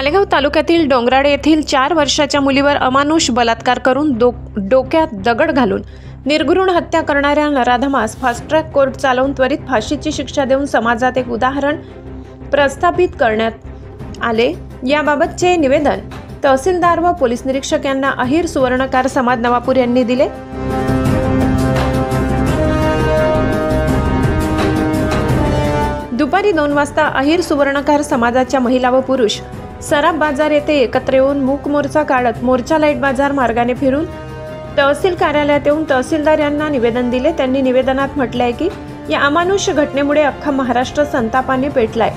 मालेगाव तालुक्यातील डोंगराळे येथील 4 वर्षाच्या मुलीवर अमानुष बलात्कार करून डोक्यात दगड घालून निर्घृण हत्या करणाऱ्या नराधमास फास्ट ट्रॅक कोर्ट चालवून त्वरित फाशीची शिक्षा देऊन समाजात एक उदाहरण प्रस्थापित करण्यात आले। याबाबतचे निवेदन तहसीलदार व पोलीस निरीक्षक यांना अहिर सुवर्णकार समाज नवापूर यांनी दिले। दुपारी 2 वाजता अहिर सुवर्णकार समाजाच्या महिला व पुरुष सराफ बाजार येथे एकत्र येऊन मूक मोर्चा काढत मोर्चा लाईट बाजार मार्गाने फिरून तहसील कार्यालयात येऊन तहसीलदार यांना निवेदन दिले। त्यांनी निवेदनात म्हटले आहे की या अमानुष घटनेमुळे अख्खा महाराष्ट्र संतापाने पेटलाय।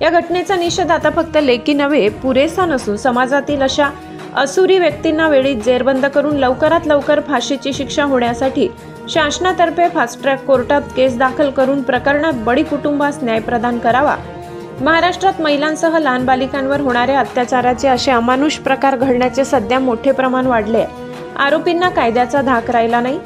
या घटनेचा निषेध आता फक्त लेखी नव्हे पुरेसा नसून समाजातील अशा असुरी व्यक्तींना वेळीच जेरबंद करून लवकरात लवकर फाशीची शिक्षा होण्यासाठी शासनातर्फे फास्ट ट्रॅक कोर्टात केस दाखल करून प्रकरणात बळी कुटुंबास न्याय प्रदान करावा। महाराष्ट्रात महिलांसह लहान बालिकांवर होणाऱ्या अत्याचाराचे असे अमानुष प्रकार घडण्याचे सध्या मोठे प्रमाण वाढले आहे। आरोपींना कायद्याचा धाक राहिला नाही।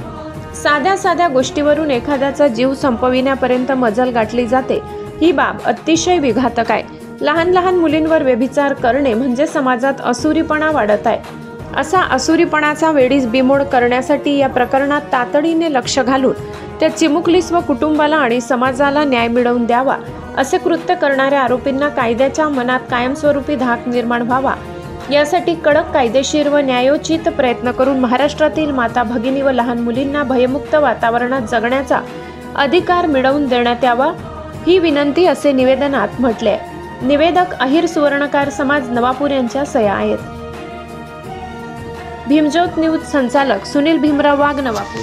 साध्या साध्या गोष्टीवरून एखाद्याचा जीव संपविण्यापर्यंत मजल गाठली जाते। ही बाब अतिशय विघातक आहे। लहान लहान मुलींवर व्यभिचार करणे म्हणजे समाजात असुरीपणा वाढत आहे। असा असुरीपणाचा वेळीच बिमोड करण्यासाठी या प्रकरणात तातडीने लक्ष घालून त्या चिमुकलीस व कुटुंबाला आणि समाजाला न्याय मिळवून द्यावा। असे कृत्य करणाऱ्या आरोपींना कायद्याच्या मनात कायमस्वरूपी धाक निर्माण व्हावा यासाठी कडक कायदेशीर व न्यायोचित प्रयत्न करून महाराष्ट्रातील माता भगिनी व लहान मुलींना भयमुक्त वातावरणात जगण्याचा अधिकार मिळवून देण्यात यावा ही विनंती असे निवेदनात म्हटले आहे। निवेदक अहिर सुवर्णकार समाज नवापूर यांच्या सह्या आहेत। भीमज्योत न्यूज संचालक सुनील भीमराव वाघ नवापूर।